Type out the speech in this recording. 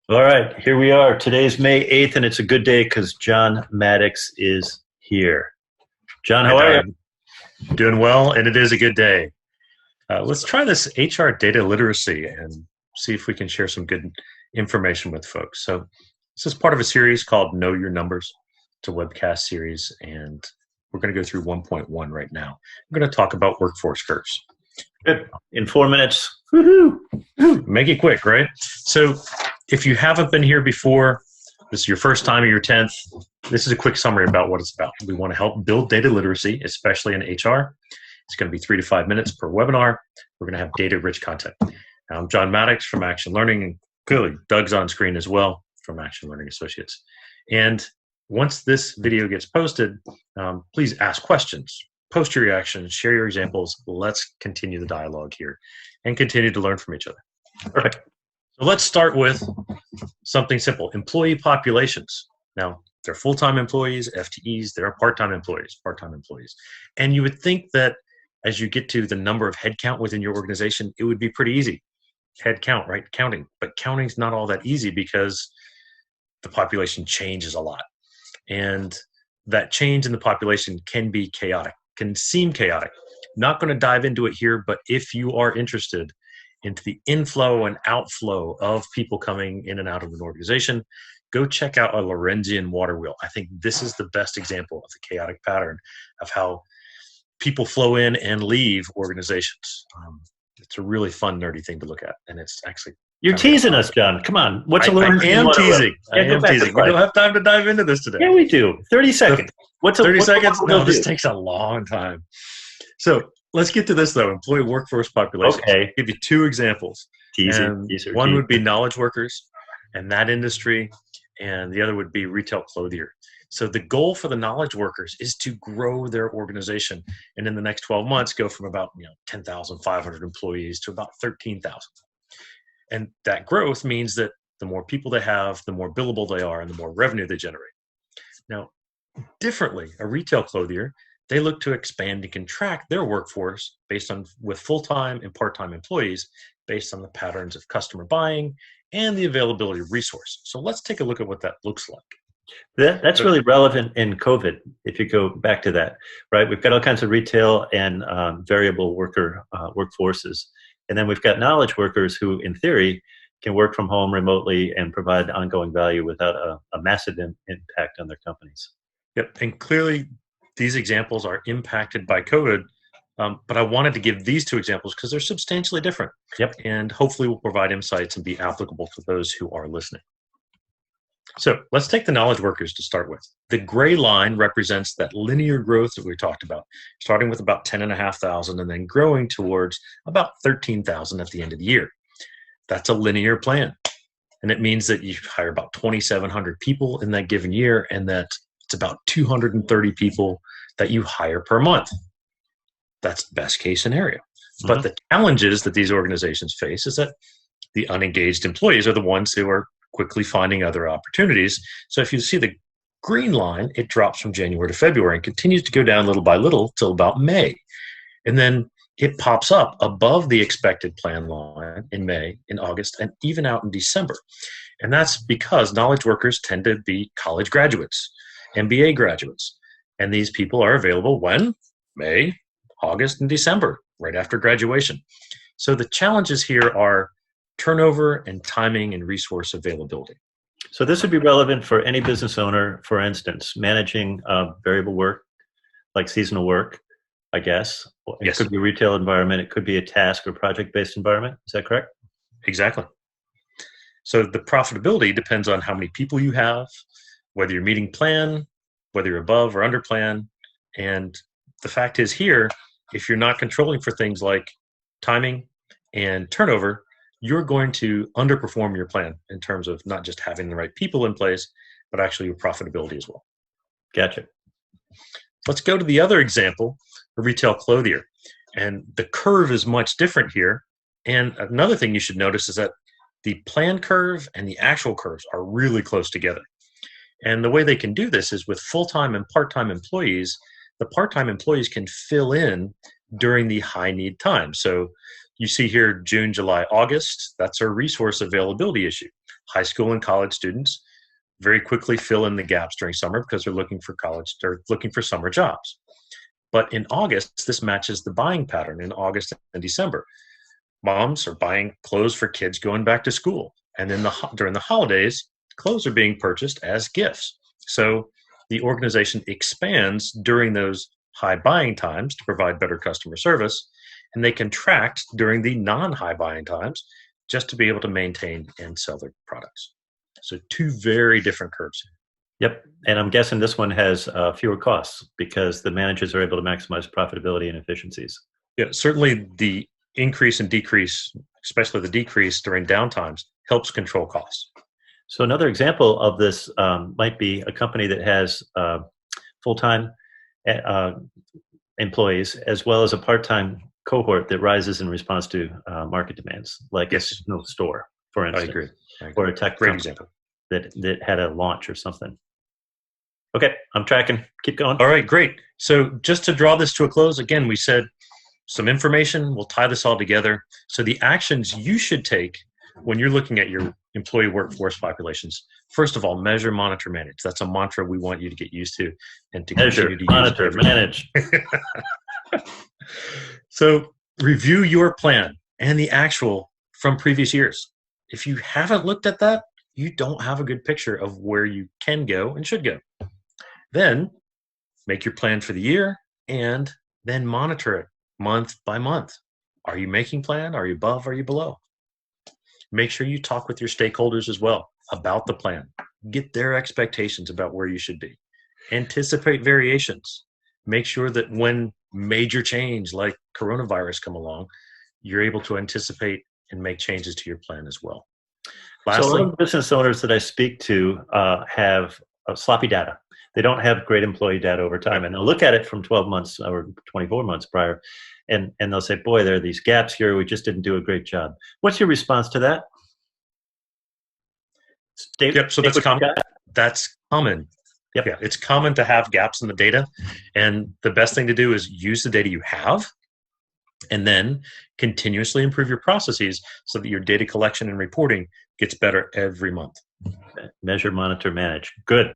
All right, here we are. Today's May 8th, and it's a good day because John Mattox is here. John, how are you? Doing well, and it is a good day. Let's try this HR data literacy and see if we can share some good information with folks. So this is part of a series called Know Your Numbers. It's a webcast series, and we're going to go through 1.1 right now. We're going to talk about workforce curves. Good. In 4 minutes. Woohoo! Make it quick, right? So if you haven't been here before, this is your first time or your 10th, this is a quick summary about what it's about. We want to help build data literacy, especially in HR. It's going to be 3 to 5 minutes per webinar. We're going to have data-rich content. I'm John Mattox from Action Learning, and clearly Doug's on screen as well from Action Learning Associates. And once this video gets posted, please ask questions, post your reactions, share your examples. Let's continue the dialogue here and continue to learn from each other. Perfect. So let's start with something simple, employee populations. Now, they're full-time employees, FTEs, they're part-time employees. And you would think that as you get to the number of headcount within your organization, it would be pretty easy. Headcount, right? Counting. But counting's not all that easy because the population changes a lot. And that change in the population can be chaotic, can seem chaotic. Not going to dive into it here, but if you are interested into the inflow and outflow of people coming in and out of an organization, go check out a Lorentzian water wheel. I think this is the best example of the chaotic pattern of how people flow in and leave organizations. It's a really fun, nerdy thing to look at, and it's actually... You're teasing us, John. Come on. What's a Lorentzian I am water wheel? teasing. I am teasing. We don't have time to dive into this today. Yeah, we do. 30 seconds. What's 30 seconds? No, this takes a long time. So let's get to this, though. Employee workforce population. Okay. I'll give you two examples. One would be knowledge workers and that industry, and the other would be retail clothier. So the goal for the knowledge workers is to grow their organization, and in the next 12 months, go from about 10,500 employees to about 13,000. And that growth means that the more people they have, the more billable they are, and the more revenue they generate. Now, differently, a retail clothier, they look to expand and contract their workforce with full-time and part-time employees based on the patterns of customer buying and the availability of resource. So let's take a look at what that looks like. That's really relevant in COVID, if you go back to that, right? We've got all kinds of retail and variable workforces. And then we've got knowledge workers who, in theory, can work from home remotely and provide ongoing value without a massive impact on their companies. Yep, and clearly these examples are impacted by COVID, but I wanted to give these two examples because they're substantially different. Yep. And hopefully will provide insights and be applicable for those who are listening. So let's take the knowledge workers to start with. The gray line represents that linear growth that we talked about, starting with about 10,500 and then growing towards about 13,000 at the end of the year. That's a linear plan. And it means that you hire about 2,700 people in that given year, and that it's about 230 people that you hire per month. That's the best case scenario. Mm-hmm. But the challenges that these organizations face is that the unengaged employees are the ones who are quickly finding other opportunities. So if you see the green line, it drops from January to February and continues to go down little by little till about May. And then it pops up above the expected plan line in May, in August, and even out in December. And that's because knowledge workers tend to be college graduates, MBA graduates. And these people are available when? May, August, and December, right after graduation. So the challenges here are turnover and timing and resource availability. So this would be relevant for any business owner, for instance, managing variable work, like seasonal work, I guess. It could be a retail environment. It could be a task or project-based environment. Is that correct? Exactly. So the profitability depends on how many people you have, whether you're meeting plan, whether you're above or under plan. And the fact is here, if you're not controlling for things like timing and turnover, you're going to underperform your plan in terms of not just having the right people in place, but actually your profitability as well. Gotcha. Let's go to the other example, a retail clothier. And the curve is much different here. And another thing you should notice is that the plan curve and the actual curves are really close together. And the way they can do this is with full-time and part-time employees. The part-time employees can fill in during the high need time. So you see here June, July, August. That's our resource availability issue. High school and college students very quickly fill in the gaps during summer because they're looking for college, they're looking for summer jobs. But in August, this matches the buying pattern in August and December. Moms are buying clothes for kids going back to school. And then during the holidays, clothes are being purchased as gifts. So the organization expands during those high buying times to provide better customer service, and they contract during the non-high buying times just to be able to maintain and sell their products. So two very different curves. Yep. And I'm guessing this one has fewer costs because the managers are able to maximize profitability and efficiencies. Yeah, certainly the increase and decrease, especially the decrease during downtimes, helps control costs. So another example of this might be a company that has full-time employees as well as a part-time cohort that rises in response to market demands, like a seasonal store, for instance. I agree. Or a tech Great company example. that had a launch or something. Okay, I'm tracking. Keep going. All right, great. So just to draw this to a close, again, we said some information. We'll tie this all together. So the actions you should take when you're looking at your employee workforce populations, first of all, measure, monitor, manage. That's a mantra we want you to get used to and to measure, continue to monitor, use manage. So review your plan and the actual from previous years. If you haven't looked at that, you don't have a good picture of where you can go and should go. Then make your plan for the year and then monitor it month by month. Are you making plan? Are you above? Are you below? Make sure you talk with your stakeholders as well about the plan. Get their expectations about where you should be. Anticipate variations. Make sure that when major change like coronavirus come along, you're able to anticipate and make changes to your plan as well. Lastly, so a lot of business owners that I speak to have sloppy data. They don't have great employee data over time, and they'll look at it from 12 months or 24 months prior, and they'll say, boy, there are these gaps here. We just didn't do a great job. What's your response to that? So that's common. That's common. Yep. Yeah, it's common to have gaps in the data, and the best thing to do is use the data you have and then continuously improve your processes so that your data collection and reporting gets better every month. Measure, monitor, manage. Good.